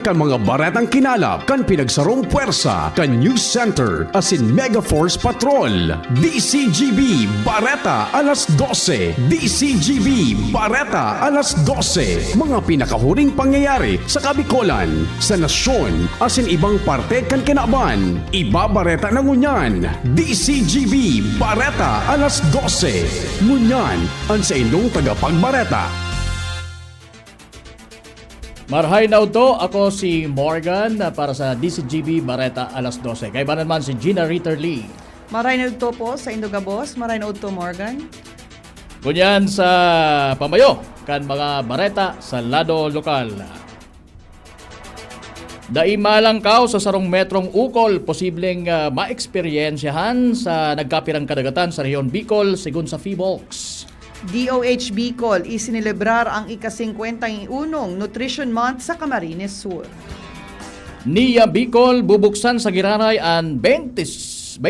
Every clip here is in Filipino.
Kan mga baretang kinalap, kan pinagsarong puwersa, kan News Center, asin Mega Force Patrol. DCGB Bareta alas 12. DCGB Bareta alas 12. Mga pinakahuring pangyayari sa Kabikolan, sa nasyon, asin ibang parte kan kinaban. Ibabareta na ngunyan. DCGB Bareta alas 12. Ngunyan, ang sa inyong tagapagbareta. Marhay na ito, ako si Morgan para sa DCGB Bareta alas 12. Kaya ba naman si Gina Ritter Lee. Maray na ito po sa Indogabos, maray na ito Morgan. Kunyan sa pamayo, kan mga bareta sa lado lokal. Daimalangkaw sa sarong metrong Ukol, posibleng maeksperiensyahan sa nagkapirang kadagatan sa Rehiyon Bicol, sigun sa FIVOLCS. DOH Bicol isinilebrar ang ika-51 Nutrition Month sa Camarines Sur. NIA Bicol bubuksan sa Giraray ang 29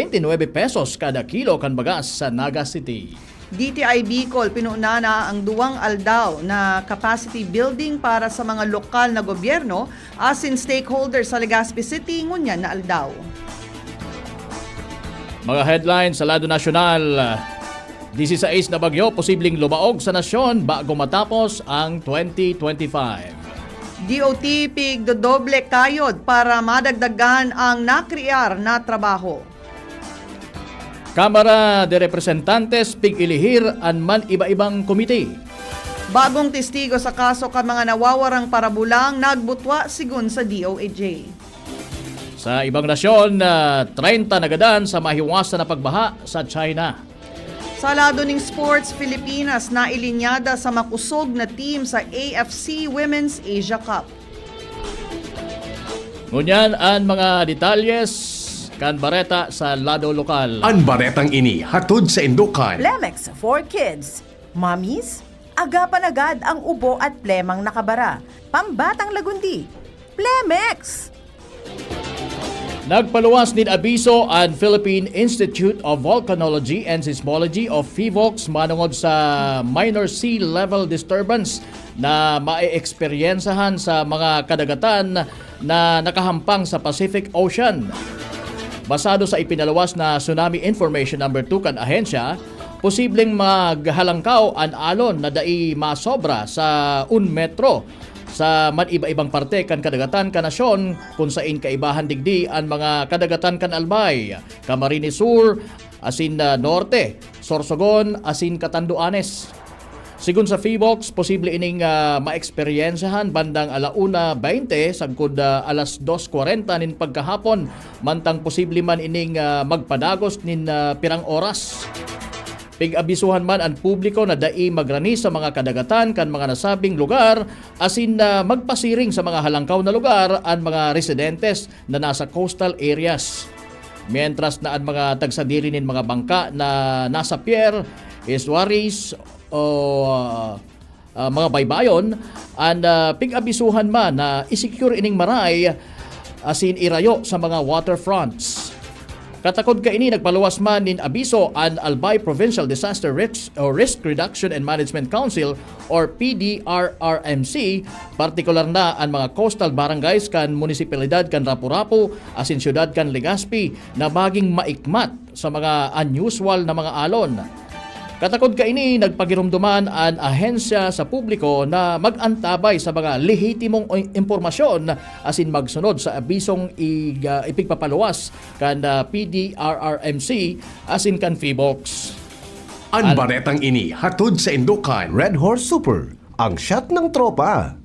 pesos kada kilo kan bagas sa Naga City. DTI Bicol pinunana ang duwang aldaw na capacity building para sa mga lokal na gobyerno asin stakeholders sa Legazpi City ngunyan na aldaw. Mga headlines sa lado nasyonal. 16 na bagyo posibleng lumaog sa nasyon bago matapos ang 2025. DOT pigdodoble kayod para madagdagan ang nakrear na trabaho. Kamara de Representantes pig-ilihir an man iba-ibang komite. Bagong testigo sa kaso kan mga nawawarang parabulang nagbutwa sigun sa DOAJ. Sa ibang nasyon, 30 nagadan sa mahiwasan na pagbaha sa China. Sa lado ng sports, Pilipinas na ilinyada sa makusog na team sa AFC Women's Asia Cup. Ngunyan ang mga detalyes kan bareta sa lado lokal. Ang baretang ini hatod sa Indukan. Plemex for Kids. Mommies, agapan agad ang ubo at plemang nakabara. Pambatang lagundi. Plemex! Nagpaluwas din abiso ang Philippine Institute of Volcanology and Seismology of FIVOLCS manungod sa minor sea level disturbance na mae-eksperyensahan sa mga kadagatan na nakahampang sa Pacific Ocean. Basado sa ipinalawas na Tsunami Information No. 2 kan ahensya, posibleng maghalangkaw ang alon na dai masobra sa 1 metro sa man iba-ibang parte kan kadagatan kan nasyon kung sain kaibahan digdi ang mga kadagatan kan Albay, Camarines Sur, asin Norte, Sorsogon, asin Catanduanes. Sigun sa FIVOLCS, posible ining maeksperiensyahan bandang 1:20 sagkod alas 2:40 nin pagkahapon, mantang posible man ining magpadagos nin pirang oras. Pig-abisuhan man ang publiko na dai magrani sa mga kadagatan kan mga nasabing lugar asin magpasiring sa mga halangkaw na lugar ang mga residentes na nasa coastal areas. Mientras na ang mga tagsadiri nin mga bangka na nasa pier, estuaries o mga baybayon, and pig-abisuhan man na isecure ining maray asin irayo sa mga waterfronts. Katakod ka ini nagpaluwas man nin abiso ang Albay Provincial Disaster Risk Reduction and Management Council or PDRRMC, partikular na ang mga coastal barangays kan munisipalidad kan Rapu-Rapu asin syudad kan Legazpi na baging maikmat sa mga unusual na mga alon. Katakod ka ini nagpagirumduman ang ahensya sa publiko na mag-antabay sa mga lehitimong impormasyon asin magsunod sa abisong ipigpapaluwas kan PDRRMC asin kan FIVOLCS. Ang baretang ini hatod sa Indukan. Red Horse Super, ang shot ng tropa.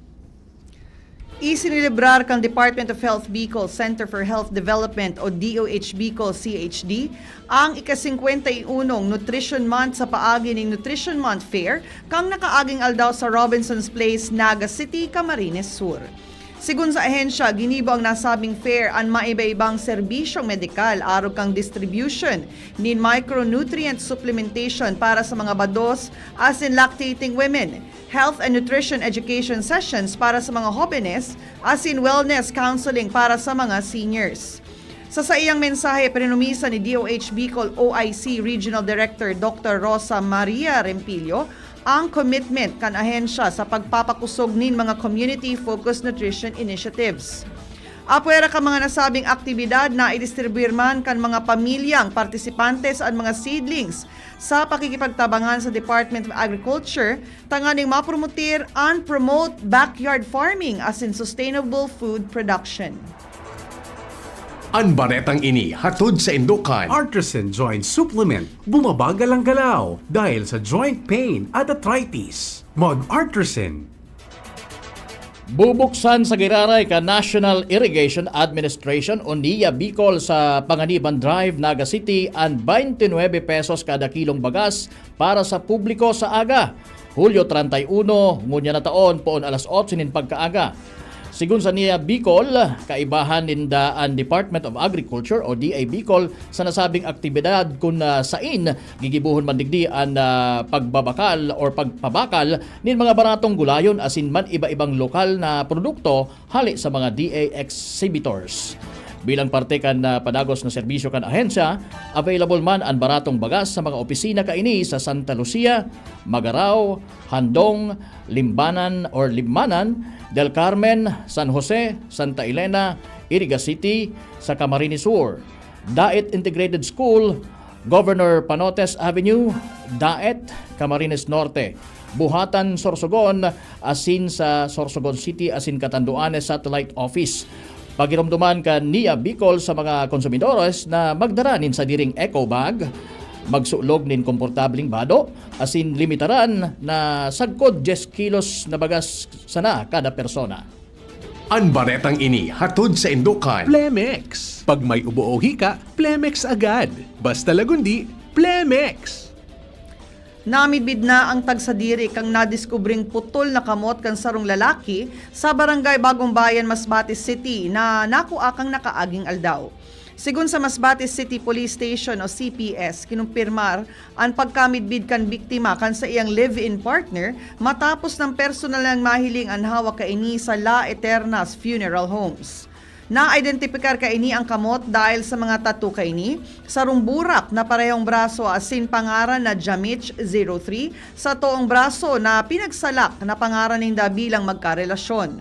Isinilibrar kang Department of Health Bicol Center for Health Development o DOH Bicol CHD ang ika-51 Nutrition Month sa paagi ng Nutrition Month Fair kang nakaaging aldaw sa Robinson's Place, Naga City, Camarines Sur. Sigun sa ahensya, ginibo ang nasabing fair ang maiba-ibang serbisyong medikal arog kang distribution nin micronutrient supplementation para sa mga bados as in lactating women, health and nutrition education sessions para sa mga jóvenes as in wellness counseling para sa mga seniors. Sa iyang mensahe, pinanumisa ni DOH Bicol OIC Regional Director Dr. Rosa Maria Rempillo ang commitment kan ahensya sa pagpapakusog nin mga community-focused nutrition initiatives. Apwera ka mga nasabing aktibidad na idistribuir man kan mga pamilyang partisipantes at mga seedlings sa pakikipagtabangan sa Department of Agriculture tanganing mapromotir and promote backyard farming as in sustainable food production. Ang baretang ini hatod sa Indukan. Artisan Joint Supplement. Bumabagal ang galaw dahil sa joint pain at arthritis. Mag-Artisan. Bubuksan sa giraray ka National Irrigation Administration o NIA Bicol sa Panganiban Drive, Naga City ang 29 pesos kada kilong bagas para sa publiko sa aga. Hulyo 31, ngunya na taon, poon alas 8 nin pagkaaga. Sigun sa NIA Bicol, kaibahan ninda ang Department of Agriculture o DA Bicol sa nasabing aktibidad kung sain gigibuhon man digdi ang pagbabakal or pagpabakal nin mga baratong gulayon asin man iba-ibang lokal na produkto hali sa mga DA exhibitors. Bilang parte kan padagos na serbisyo kan ahensya, available man ang baratong bagas sa mga opisina kaini sa Santa Lucia, Magarao, Handong, Limbanan or Limmanan, Del Carmen, San Jose, Santa Elena, Iriga City, sa Camarines Sur, Daet Integrated School, Governor Panotes Avenue, Daet, Camarines Norte, Buhatan, Sorsogon, asin sa Sorsogon City, asin Catanduanes Satellite Office. Pagirumduman ka NIA Bicol sa mga konsumidores na magdaranin sa diring eco bag, magsulog nin komportabling bado, asin limitaran na sagkod 10 kilos na bagas sana kada persona. Ang baretang ini hatod sa Indukan. Plemex. Pag may ubo o hika, Plemex agad. Basta lagundi, Plemex. Namidbid na ang tagsadiri kang nadiskubring putol na kamot kan sarong lalaki sa barangay Bagong Bayan, Masbate City na nakuha kang nakaaging aldaw. Sigun sa Masbate City Police Station o CPS, kinumpirmar ang pagkamidbid kan biktima kan sa iyang live-in partner matapos ng personal ng mahiling ang hawak kaini sa La Eternas Funeral Homes. Na-identifikar kaini ang kamot dahil sa mga tattoo kaini sa rumburak na parehong braso asin pangaran na Jamich 03 sa toong braso na pinagsalak na pangaran ninda bilang magkarelasyon.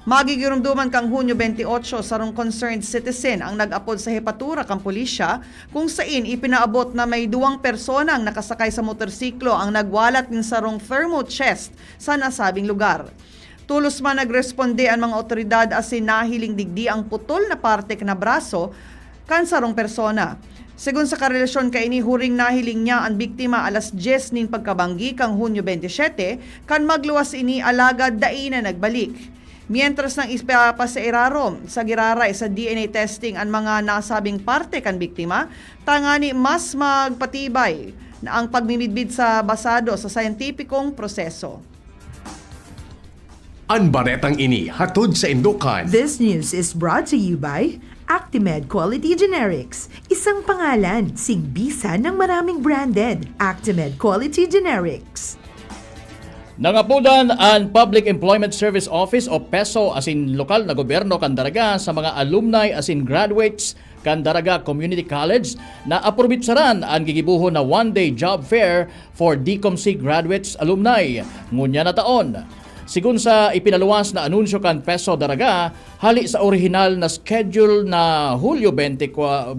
Magigirumduman kang Hunyo 28 sarong concerned citizen ang nag-apod sa hepatura kang pulisya kung sain ipinaabot na may 2 personang nakasakay sa motorsiklo ang nagwalat ng sarong thermo-chest sa nasabing lugar. Tulos man nagresponde ang mga otoridad asin nahiling digdi ang putol na parte na braso kan sarong persona. Segun sa karelasyon kaini, huring nahiling niya ang biktima alas 10 nin pagkabanggi kang Hunyo 27 kan magluwas ini alagad dai na nagbalik. Mientras nang ipapasairarom sa giraray sa DNA testing ang mga nasabing parte kan biktima, tangani mas magpatibay na ang pagmimidbid sa basado sa scientificong proseso. Ang baretang ini hatod sa Indukan. This news is brought to you by Actimed Quality Generics. Isang pangalan, sigbisa ng maraming branded. Actimed Quality Generics. Nangapudan ang Public Employment Service Office o PESO asin lokal na gobyerno Candaraga sa mga alumni asin graduates Candaraga Community College na aprobitsaran ang gigibuhon na one-day job fair for DCOMC graduates alumni ngunya na taon. Sigun sa ipinaluwas na anunsyo kan PESO Daraga, hali sa orihinal na schedule na Hulyo 24,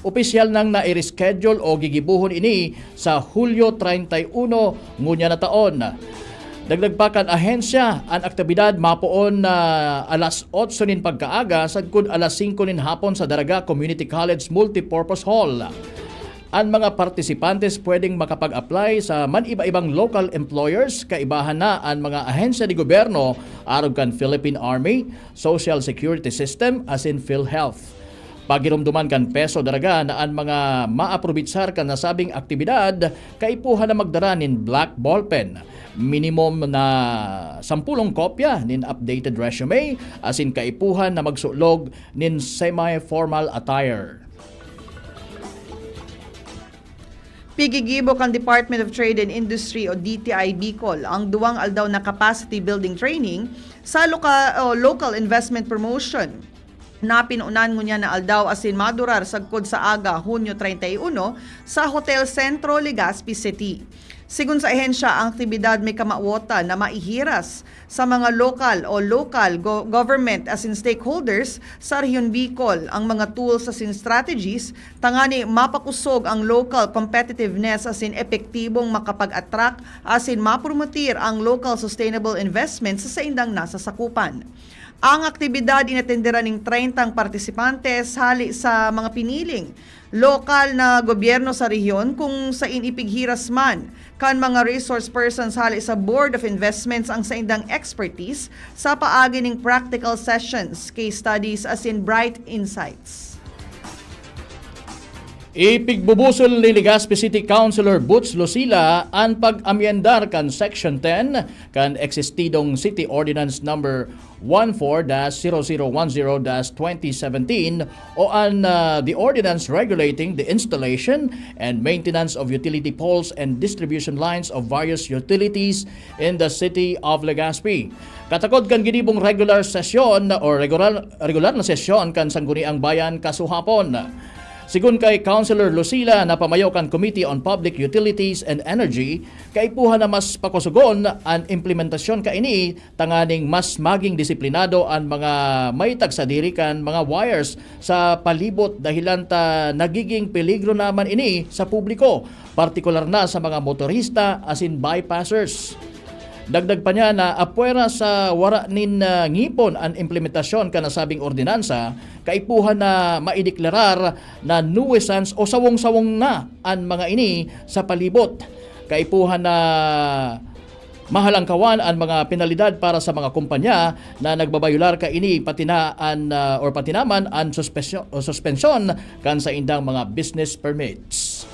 opisyal nang na-reschedule o gigibuhon ini sa Hulyo 31 ngunya na taon. Dagdag pa kan ahensya, ang aktibidad mapoon na alas 8 nin pagkaaga sagkod alas 5 nin hapon sa Daraga Community College Multipurpose Hall. Ang mga partisipantes pwedeng makapag-apply sa man-iba-ibang local employers, kaibahan na ang mga ahensya ni gobyerno arog kan Philippine Army, Social Security System as in PhilHealth. Pagirumduman kan PESO Daraga na ang mga maaprobitsar kan nasabing aktibidad, kaipuhan na magdara nin black ballpen, minimum na 10 kopya nin updated resume, as in kaipuhan na magsulog nin semi-formal attire. Pigigibok ang Department of Trade and Industry o DTI Bicol ang duwang aldaw na capacity building training sa local investment promotion na pinuunan ngunya na aldaw asin madurar sagkod sa aga Hunyo 31 sa Hotel Centro, Legazpi City. Sigun sa ahensya, ang aktibidad may kamawota na maihiras sa mga local government as in stakeholders sa Rehiyon Bicol ang mga tools as in strategies tangani mapakusog ang local competitiveness as in epektibong makapag-attract as in mapromotir ang local sustainable investments sa indang nasa sakupan. Ang aktibidad inatendera ng 30 partisipantes hali sa mga piniling lokal na gobyerno sa rehiyon kung sa inipighiras man kan mga resource persons hali sa Board of Investments ang sa indang expertise sa paagi ng practical sessions, case studies as in bright insights. Ipigbubusol ni Legazpi City Councilor Butch Lucila ang pag-amyendar kan Section 10 kan existidong City Ordinance Number 14-0010-2017 o an the ordinance regulating the installation and maintenance of utility poles and distribution lines of various utilities in the city of Legazpi. Katakod kan ginibong regular sesyon o regular na sesyon kan Sangguniang Bayan kasuhapon. Sigun kay Councilor Lucila na pamayaw kan Committee on Public Utilities and Energy, kaipuhan na mas pakusugon ang implementasyon kaini tanganing mas maging disiplinado ang mga may tagsadiri kan mga wires sa palibot dahilan ta nagiging peligro naman ini sa publiko, partikular na sa mga motorista as in bypassers. Dagdag pa niya na apwera sa wara nin ngipon ang implementasyon ka nasabing ordinansa, kaipuhan na maideklarar na nuisance o sawong-sawong na ang mga ini sa palibot. Kaipuhan na mahalangkawan ang mga penalidad para sa mga kumpanya na nagbabayular ka ini patinaan or patinaman ang suspensyon kan sa indang mga business permits.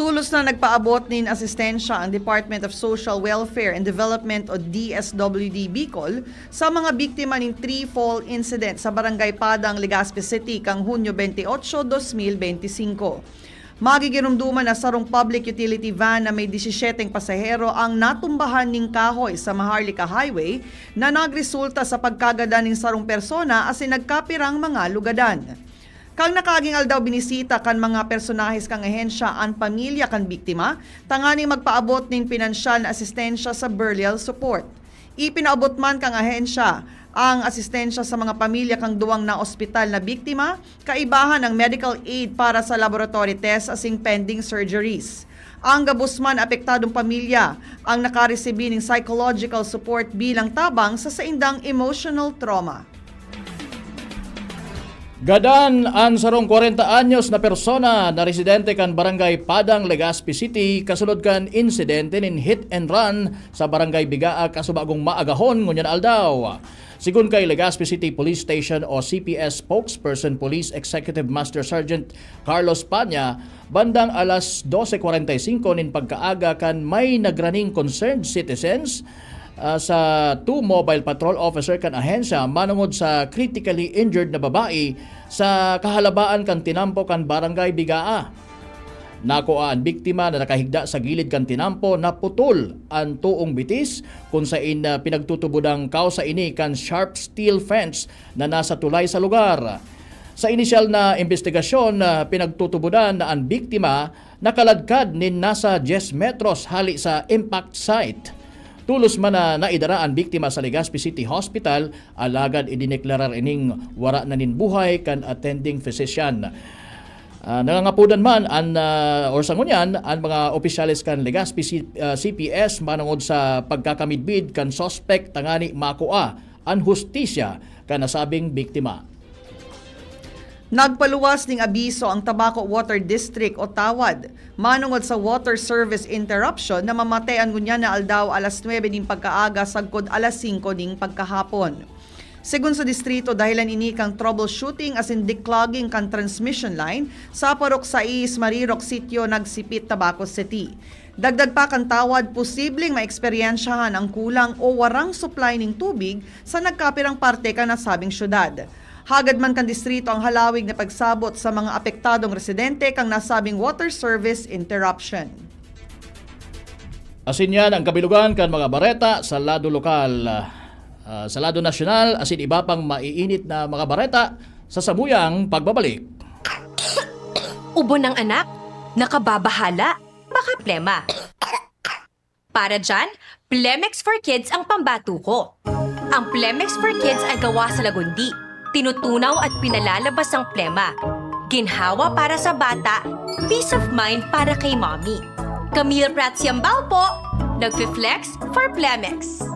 Tulos na nagpaabot nin asistensya ang Department of Social Welfare and Development o DSWD Bicol sa mga biktima ng tree-fall incident sa Barangay Padang, Legazpi City kang Hunyo 28, 2025. Magigirumduman na sarong public utility van na may 17 pasahero ang natumbahan ng kahoy sa Maharlika Highway na nagresulta sa pagkagada ng sarong persona as nagkapirang mga lugadan. Kang nakaging aldaw binisita kan mga personahis kang ahensya ang pamilya kan biktima, tanganing magpaabot nin pinansyal na asistensya sa burial support. Ipinaabot man kang ahensya ang asistensya sa mga pamilya kang duwang na ospital na biktima, kaibahan ng medical aid para sa laboratory test asing pending surgeries. Ang gabusman apektadong pamilya ang nakaresebe ng psychological support bilang tabang sa saindang emotional trauma. Gadan ang sarong 40 anyos na persona na residente kan Barangay Padang, Legazpi City kasulod kan insidente nin hit and run sa Barangay Bigaa kasubagong maagahon ngunyan aldaw. Sigun kay Legazpi City Police Station o CPS spokesperson Police Executive Master Sergeant Carlos Panya, bandang alas 12:45 nin pagkaaga kan may nagraning concerned citizens sa 2 mobile patrol officer kan ahensya manungod sa critically injured na babae sa kahalabaan kan tinampo kan Barangay Bigaa. Nakuha ang biktima na nakahigda sa gilid kan tinampo na putol ang tuong bitis kung saan pinagtutubudang kausa ini kan sharp steel fence na nasa tulay sa lugar. Sa inisyal na investigasyon, pinagtutubudan na ang biktima nakaladkad nin nasa 10 metros hali sa impact site. Tulos man na naidara ang biktima sa Legazpi City Hospital, alagad idineklarar ining wara na nin buhay kan attending physician. Nangangapudan man or sangunyan ang mga opisyalis kan Legazpi CPS manungod sa pagkakamidbid kan suspect tangani makua ang hustisya kan nasabing biktima. Nagpaluwas ng abiso ang Tabaco Water District o TAWAD manungod sa water service interruption na mamatayan ngunyan na aldaw alas 9 ding pagkaaga sagkod alas 5 ding pagkahapon. Sigun sa distrito dahilan ini kang troubleshooting as in declogging kan transmission line sa Parok 6 Marirok Sitio Nagsipit, Tabaco City. Dagdag pa kan TAWAD, posibleng maeksperiensyahan ang kulang o warang supply ng tubig sa nagkapirang parte kan nasabing syudad. Hagad man kan distrito ang halawig na pagsabot sa mga apektadong residente kang nasabing water service interruption. Asin yan ang kabilugan kan mga bareta sa lado lokal, sa lado nasyonal, asin iba pang maiinit na mga bareta sa sabuyang pagbabalik. Ubo ng anak, nakababahala, baka plema. Para dyan, Plemex for Kids ang pambato ko. Ang Plemex for Kids ay gawa sa lagundi. Tinutunaw at pinalalabas ang plema. Ginhawa para sa bata, peace of mind para kay mommy. Camille Prats Yambao po, nagfi-flex for Plemex.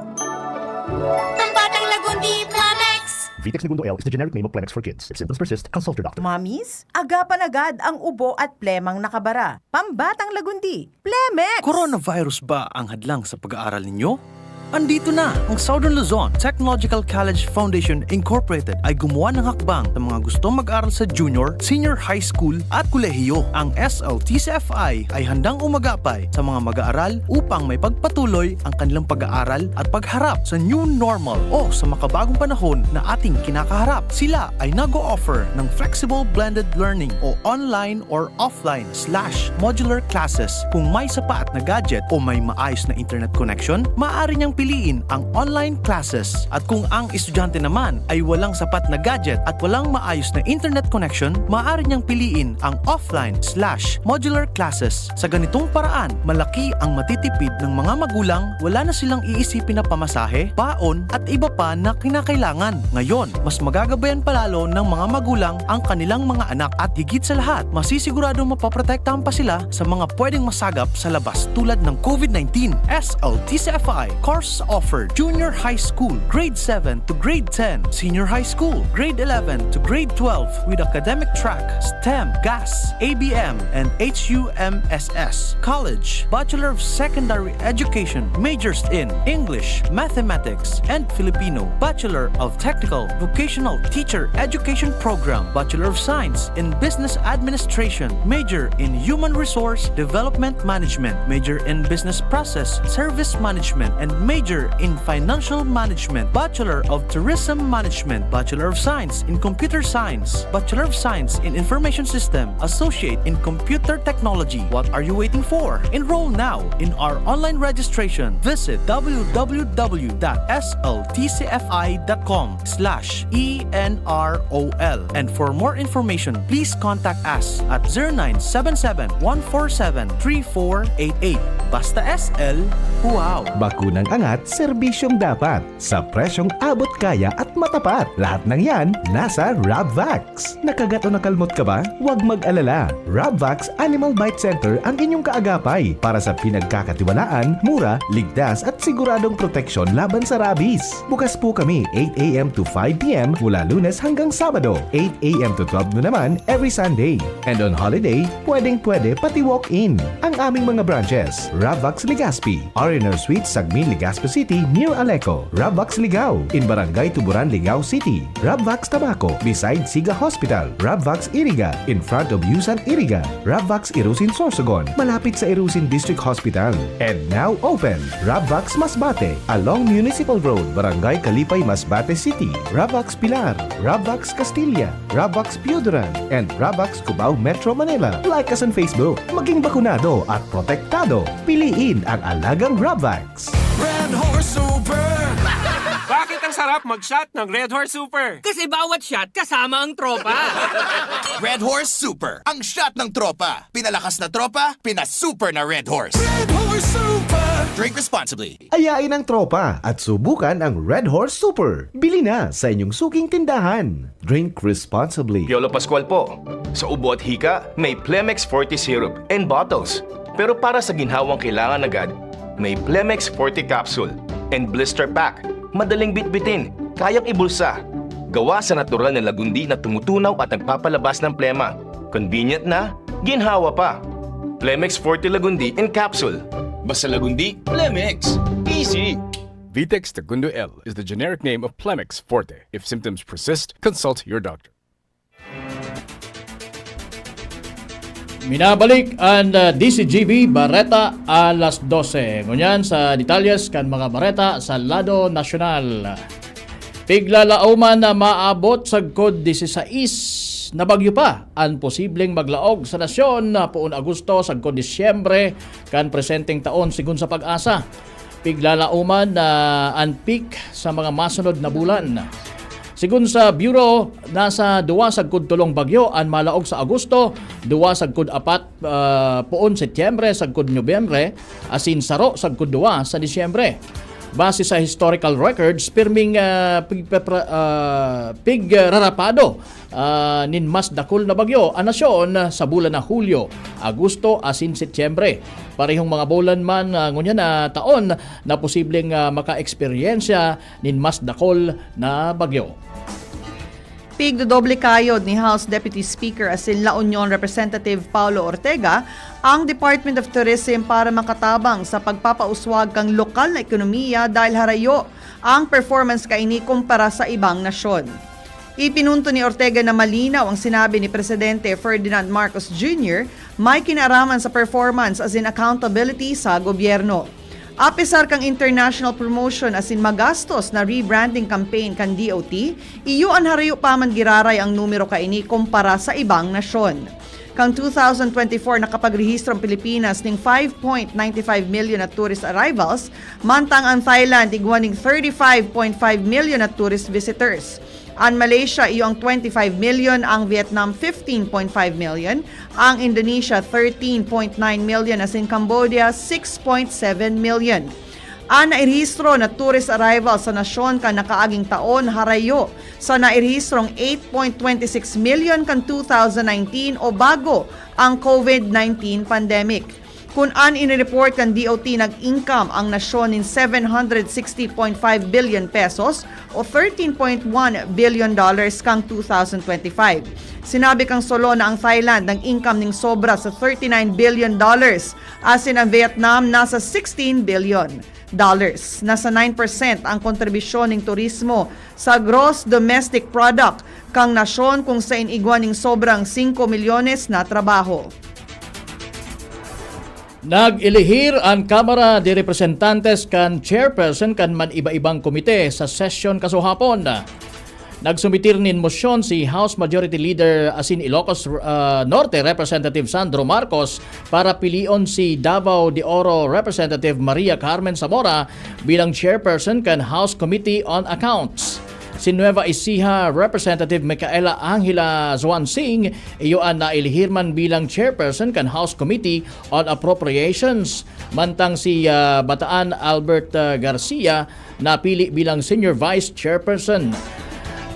Pambatang lagundi, Plemex! Vitex Segundo L is the generic name of Plemex for kids. If symptoms persist, consult your doctor. Mommies, agapan agad ang ubo at plemang nakabara. Pambatang lagundi, Plemex! Coronavirus ba ang hadlang sa pag-aaral ninyo? Andito na ang Southern Luzon Technological College Foundation Incorporated ay gumawa ng hakbang sa mga gustong mag-aral sa junior, senior high school at kolehiyo. Ang SLTCFI ay handang umagapay sa mga mag-aaral upang may pagpatuloy ang kanilang pag-aaral at pagharap sa new normal o sa makabagong panahon na ating kinakaharap. Sila ay nag-o-offer ng flexible blended learning o online or offline/modular classes. Kung may sapat na gadget o may maayos na internet connection, maaari niyang piliin ang online classes. At kung ang estudyante naman ay walang sapat na gadget at walang maayos na internet connection, maaari niyang piliin ang offline/modular classes. Sa ganitong paraan, malaki ang matitipid ng mga magulang, wala na silang iisipin na pamasahe, baon at iba pa na kinakailangan. Ngayon, mas magagabayan palalo ng mga magulang ang kanilang mga anak at higit sa lahat, masisiguradong mapaprotektahan pa sila sa mga pwedeng masagap sa labas tulad ng COVID-19. SLTCFI course offered junior high school, grade 7 to grade 10, senior high school, grade 11 to grade 12 with academic track, STEM, GAS, ABM, and HUMSS. College, Bachelor of Secondary Education, majors in English, Mathematics, and Filipino. Bachelor of Technical Vocational Teacher Education Program, Bachelor of Science in Business Administration, major in Human Resource Development Management, major in Business Process Service Management, and major in Financial Management, Bachelor of Tourism Management, Bachelor of Science in Computer Science, Bachelor of Science in Information System, Associate in Computer Technology. What are you waiting for? Enroll now in our online registration. Visit www.sltcfi.com/ENROL. And for more information, please contact us at 0977-147-3488. Basta SL, wow! Bakunang angat, serbisyong dapat. Sa presyong abot kaya at matapat. Lahat ng yan, nasa Rabvax. Nakagat o nakalmot ka ba? Huwag mag-alala. Rabvax Animal Bite Center ang inyong kaagapay para sa pinagkakatiwalaan, mura, ligtas at siguradong proteksyon laban sa rabies. Bukas po kami 8 a.m. to 5 p.m. mula Lunes hanggang Sabado, 8 a.m. to 12 noon naman every Sunday. And on holiday, pwedeng-pwede pati walk-in. Ang aming mga branches, Rabvax Legazpi, Ariner Suite, Sagmin, Legazpi City, near Aleco. Rabvax Ligao, in Barangay Tuburan, Ligao City. Rabvax Tabaco, beside Siga Hospital. Rabvax Iriga, in front of Yusan Iriga. Rabvax Irusin Sorsogon, malapit sa Irusin District Hospital. And now open, Rabvax Masbate, along Municipal Road, Barangay Kalipay, Masbate City. Rabvax Pilar, Rabvax Castilla, Rabvax Piuduran, and Rabvax Cubao, Metro Manila. Like us on Facebook. Maging bakunado at protektado. Piliin ang alagang Rabvax. Red Horse Super! Bakit ang sarap mag-shot ng Red Horse Super? Kasi bawat shot kasama ang tropa. Red Horse Super, ang shot ng tropa. Pinalakas na tropa, pinasuper na Red Horse. Red Horse Super! Drink responsibly. Ayain ang tropa at subukan ang Red Horse Super. Bili na sa inyong suking tindahan. Drink responsibly. Piolo Pascual po. Sa ubo at hika, may Plemex Forte Syrup and bottles. Pero para sa ginhawang kailangan agad, may Plemex Forte Capsule and Blister Pack. Madaling bitbitin, kayang ibulsa. Gawa sa natural na lagundi na tumutunaw at nagpapalabas ng plema. Convenient na, ginhawa pa. Plemex Forte Lagundi in Capsule. Basta lagundi, Plemex. Easy! Vitex Segundo L is the generic name of Plemex Forte. If symptoms persist, consult your doctor. Minabalik ang DCGB Bareta alas 12. Ngunyan sa detalyes kan mga Bareta sa lado nasyonal. Piglalauman na maabot sa kod 16 na bagyo pa ang posibleng maglaog sa nasyon na puon Agosto sa kod Disyembre kan presenteng taon sigun sa pag-asa. Piglalauman na ang peak sa mga masunod na bulan. Sigun sa Bureau, nasa 2 sagkud tulong bagyo ang malaog sa Agosto, 2 sagkud 4 puon Setyembre sagkud Nobyembre, asin saro sagkud 2 sa Disyembre. Base sa historical records, pirming rarapado nin mas dakol na bagyo ang nasyon sa bulan na Hulyo, Agosto asin Setyembre. Parehong mga bulan man ngunya na taon na posibleng maka-eksperyensya nin mas dakol na bagyo. Pigdodoble kayod ni House Deputy Speaker asin La Union Representative Paulo Ortega ang Department of Tourism para makatabang sa pagpapauswag kang lokal na ekonomiya dahil harayo ang performance kaini kumpara sa ibang nasyon. Ipinunto ni Ortega na malinaw ang sinabi ni Presidente Ferdinand Marcos Jr. may kinaraman sa performance as in accountability sa gobyerno. Apisar kang international promotion asin magastos na rebranding campaign kan DOT, iyo an harayo pa man giraray ang numero kaini kumpara sa ibang nasyon. Kang 2024 nakapagrehistro ang Pilipinas ning 5.95 million na tourist arrivals, mantang ang Thailand igwaning 35.5 million na tourist visitors. Ang Malaysia iyo ang 25 million, ang Vietnam 15.5 million, ang Indonesia 13.9 million, as in Cambodia 6.7 million. Ang nairehistro na tourist arrival sa nasyon kan nakaaging taon harayo sa nairehistrong 8.26 million kan 2019 o bago ang COVID-19 pandemic. Kung an inireport kan DOT nag-income ang nasyon in 760.5 billion pesos o $13.1 billion kang 2025. Sinabi kang solo na ang Thailand ng income ning sobra sa $39 billion, as in ang Vietnam nasa $16 billion. Nasa 9% ang kontribusyon ng turismo sa gross domestic product kang nasyon kung sa inigwaning sobrang 5 milyones na trabaho. Nag-ilihir ang Kamara de Representantes kan chairperson kan man iba-ibang komite sa session kasuhapon. Nagsumitir nin mosyon si House Majority Leader asin Ilocos Norte Representative Sandro Marcos para pilion si Davao de Oro Representative Maria Carmen Zamora bilang chairperson kan House Committee on Accounts. Si Nueva Ecija Representative Micaela Angela Zwansing iyo ang nailihirman bilang chairperson kan House Committee on Appropriations, mantang si Bataan Albert Garcia napili bilang senior vice chairperson.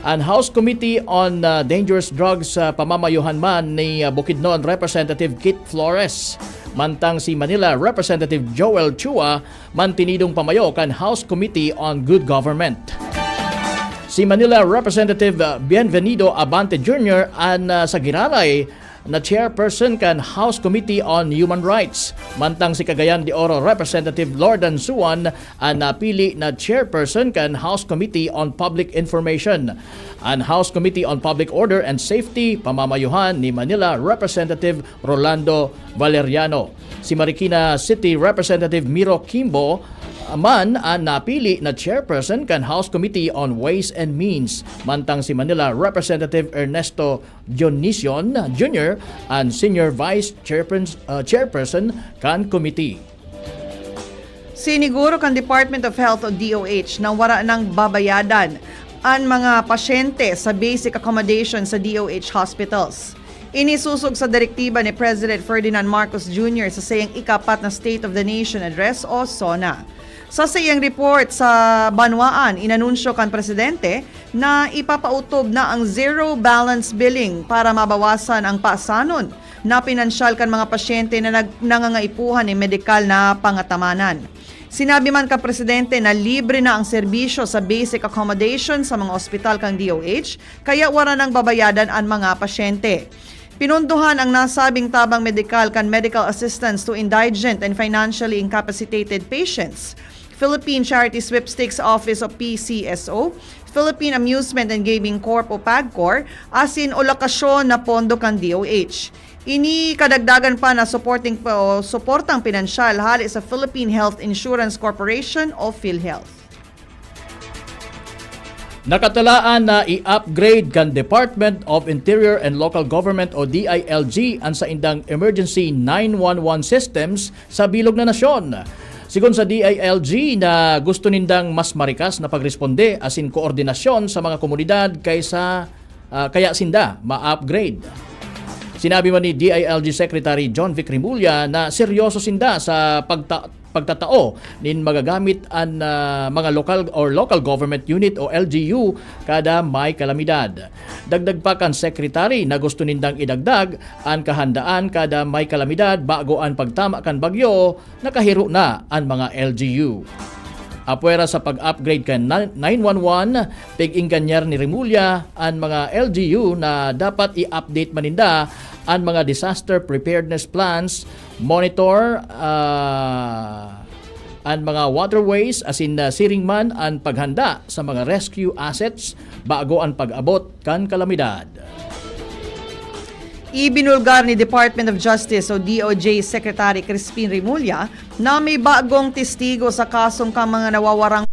Ang House Committee on Dangerous Drugs pamamayuhan man ni Bukidnon Representative Kit Flores, mantang si Manila Representative Joel Chua mantinidong pamayo kan House Committee on Good Government. Si Manila Representative Bienvenido Abante Jr. ang sa giraray na chairperson kan House Committee on Human Rights, mantang si Cagayan de Oro Representative Lordan Suan ang napili na chairperson kan House Committee on Public Information. Ang House Committee on Public Order and Safety pamamayuhan ni Manila Representative Rolando Valeriano. Si Marikina City Representative Miro Kimbo man ang napili na chairperson kan House Committee on Ways and Means, mantang si Manila Representative Ernesto Dionision Jr. ang senior vice chairperson kan committee. Siniguro kan Department of Health o DOH na wala nang babayadan ang mga pasyente sa basic accommodation sa DOH hospitals. Inisusog sa direktiba ni President Ferdinand Marcos Jr. sa sayang ikapat na State of the Nation Address o SONA. Sa sayang report sa Banwaan, inanunsyo kan Presidente na ipapautob na ang zero balance billing para mabawasan ang paasanon na pinansyal kan mga pasyente na nangangaipuhan ng medikal na pangatamanan. Sinabi man ka Presidente na libre na ang serbisyo sa basic accommodation sa mga ospital kang DOH, kaya wala nang babayadan ang mga pasyente. Pinunduhan ang nasabing tabang medikal kan medical assistance to indigent and financially incapacitated patients. Philippine Charity Sweepstakes Office o PCSO, Philippine Amusement and Gaming Corp o PAGCOR, asin o lokasyon na pondo kan DOH. Ini kadagdagan pa na suportang pinansyal hali sa Philippine Health Insurance Corporation o PhilHealth. Nakatalaan na i-upgrade kan Department of Interior and Local Government o DILG ang sa indang emergency 911 systems sa bilog na nasyon. Sigon sa DILG na gusto nindang mas marikas na pagresponde asin koordinasyon sa mga komunidad kaya sinda ma-upgrade. Sinabi man ni DILG Secretary John Vic Rimulya na seryoso sinda sa pagtatao nin magagamit ang mga local government unit o LGU kada may kalamidad. Dagdag pa kan secretary na gusto nindang idagdag ang kahandaan kada may kalamidad bago ang pagtama kan bagyo, nakahiro na ang mga LGU. Apwera sa pag-upgrade kan 911, pig-ingganyer ni Rimulya ang mga LGU na dapat i-update maninda ang mga disaster preparedness plans, monitor ang mga waterways asin siring man ang paghanda sa mga rescue assets bago ang pag-abot kan kalamidad. Ibinulgar ni Department of Justice o DOJ Secretary Crispin Rimulya na may bagong testigo sa kasong kang mga nawawarang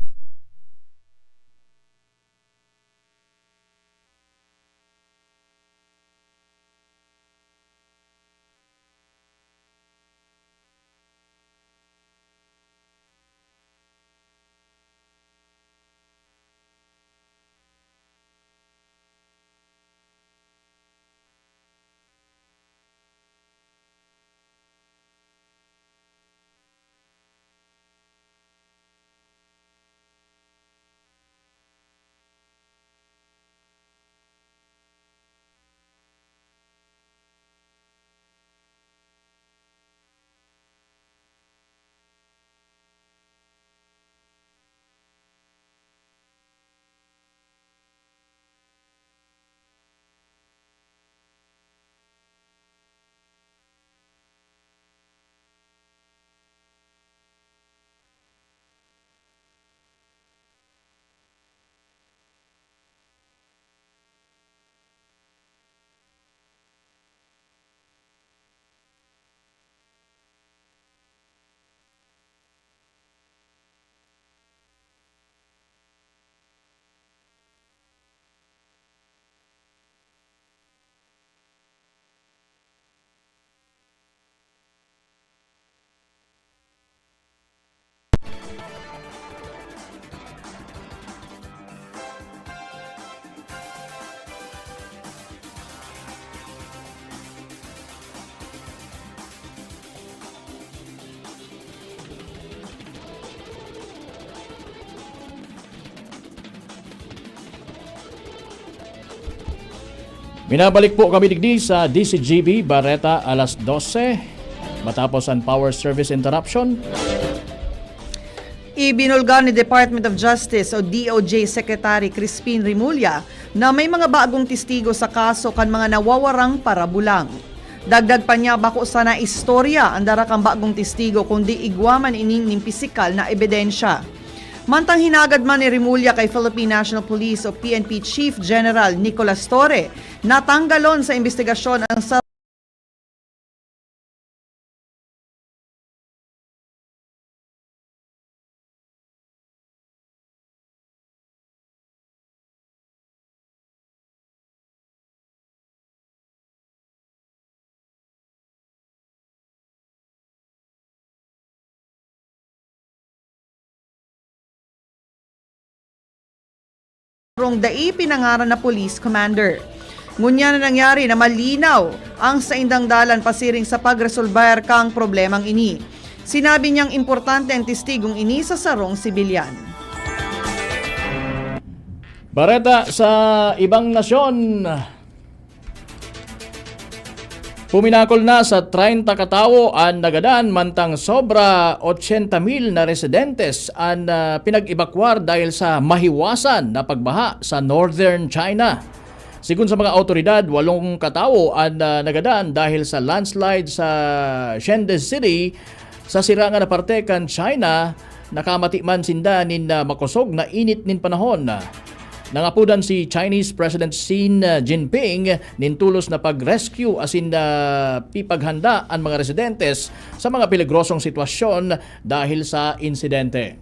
Minabalik po kami digdi sa DCGB Barreta alas 12 matapos ang power service interruption. Ibinulgar ni Department of Justice o DOJ Secretary Crispin Rimulya na may mga bagong testigo sa kaso kan mga nawawarang parabulang. Dagdag pa niya bako sana istorya ang darakang bagong testigo kundi igwaman ining ning pisikal na ebidensya. Mantang hinagad man ni Rimulya kay Philippine National Police o PNP Chief General Nicolas Torre, natanggalon sa investigasyon ang dai pinangaran na police commander. Ngunya na nangyari na malinaw ang sa indang dalan pasiring sa pagresolbar kang problemang ini. Sinabi niyang importante ang testigong ini sa sarong sibilyan. Bareta sa ibang nasyon, puminakol na sa 30 katao ang nagadan mantang sobra 80,000 na residentes ang pinag-ebakwar dahil sa mahiwasan na pagbaha sa northern China. Sigun sa mga autoridad, 8 katao ang nagadan dahil sa landslide sa Shenzhen City sa sirangan na parte kan China. Nakamati man sinda nin makusog na init nin panahon. Nangapudan si Chinese President Xi Jinping nintulos na pag-rescue asin pipaghanda ang mga residentes sa mga peligrosong sitwasyon dahil sa insidente.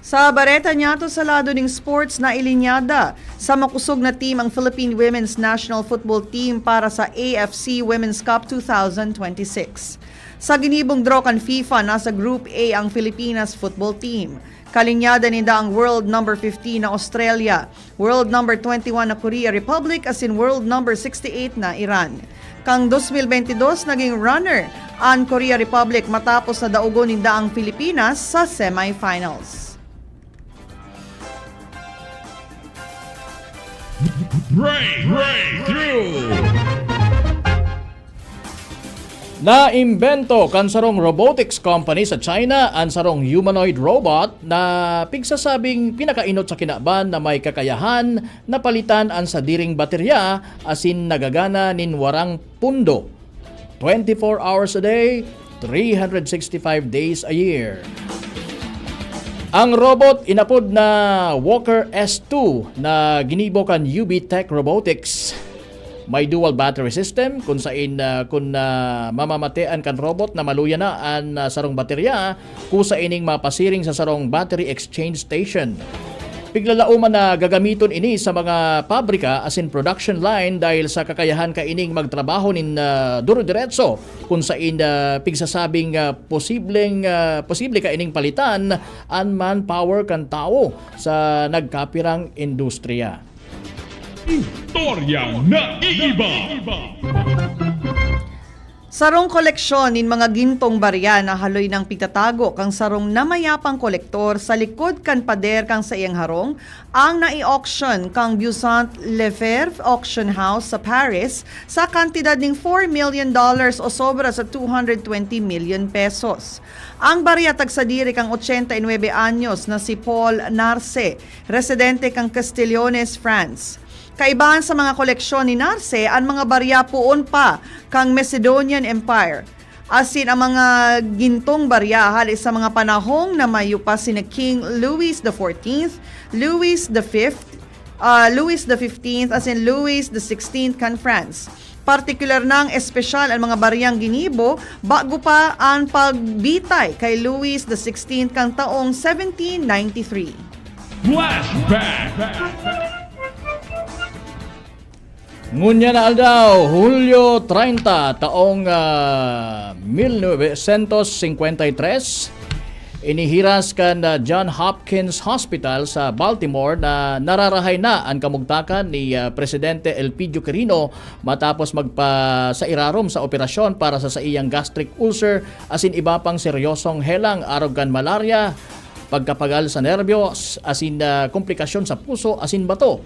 Sa bareta niya to sa lado ng sports na ilinyada sa makusog na team ang Philippine Women's National Football Team para sa AFC Women's Cup 2026. Sa ginibong draw kan FIFA, nasa Group A ang Filipinas football team. Kalinyada ninda ang world number 15 na Australia, world number 21 na Korea Republic, as in world number 68 na Iran. Kang 2022 naging runner ang Korea Republic matapos na daugon ninda ang Pilipinas sa semifinals. Naimbento kan sarong robotics company sa China ang sarong humanoid robot na pigsasabing pinakainot sa kinaban na may kakayahan na palitan ang sadiring baterya asin nagagana nin warang pundo. 24 hours a day, 365 days a year. Ang robot inapod na Walker S2 na ginibo kan UB Tech Robotics. May dual battery system kung saan mamamatean kan robot na maluya na ang sarong baterya kung sa ining mapasiring sa sarong battery exchange station. Piglalauman na gagamiton ini sa mga pabrika as in production line dahil sa kakayahan ka ining magtrabaho nin duro-diretso kung saan pigsasabing posible ka ining palitan ang manpower kan tao sa nagkapirang industriya. Istorya na iiba. Sarong koleksyon nin mga gintong barya na haloy ng pigtatago kang sarong namayapang kolektor sa likod kan pader kang sa iyang harong ang nai-auction kang Busant Lefebvre Auction House sa Paris sa kantidad ng $4 million o sobra sa 220 million pesos. Ang barya tagsadiri kang 89 anyos na si Paul Narce, residente kang Castigliones, France. Kaibahan sa mga koleksyon ni Narce, ang mga barya puon pa kang Macedonian Empire. Asin ang mga gintong barya halis sa mga panahong na mayo pa sina King Louis XIV, Louis V, Louis XV, as in Louis XVI kan France. Partikular nang espesyal ang mga baryang ginibo bago pa ang pagbitay kay Louis XVI kang taong 1793. Flashback. Ngunya na aldaw, Hulyo 30, taong 1953, inihiras kan John Hopkins Hospital sa Baltimore na nararahay na ang kamugtakan ni Presidente Elpidio Quirino matapos magpa sa irarom sa operasyon para sa iyang gastric ulcer asin iba pang seryosong helang arog kan malaria, pagkapagal sa nerbiyos, asin komplikasyon sa puso, asin bato.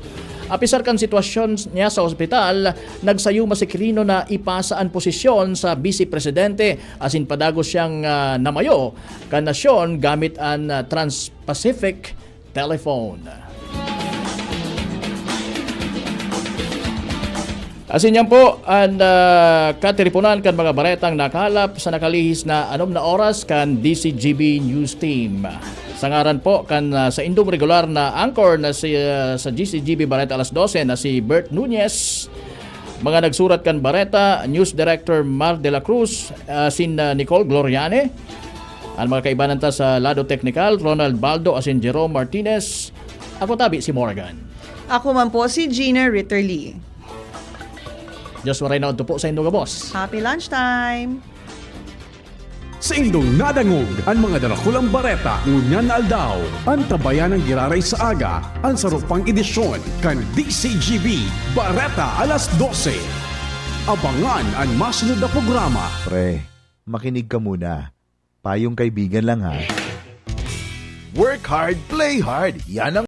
Apisar kan sitwasyon niya sa ospital, nagsayuma si Quirino na ipasa ang posisyon sa Vice Presidente asin padagos siyang namayo kan nasyon gamit ang Trans-Pacific telephone. Asin yan po ang katiripunan kan mga baretang nakalap sa nakalihis na anom na oras kan DCGB News Team. Sa ngaran po kan sa indong regular na anchor na sa DCGB Bareta alas 12 na si Bert Nunez. Mga nagsurat kan Bareta, News Director Mar de la Cruz, sin Nicole Gloriane. Ang mga kaibanan ta sa lado technical, Ronald Baldo asin Jerome Martinez. Ako tabi si Morgan. Ako man po si Gina Ritterly. Diyos waray na po sa indong boss. Happy lunchtime! Sa indong nadangog ang mga darakulang bareta ngunyan na aldaw. Ang tabayan ng giraray sa aga ang sarupang edisyon kan DCGB Bareta alas 12. Abangan ang masunod na programa. Pre, makinig ka muna. Payong kaibigan lang ha. Work hard, play hard. Yan ang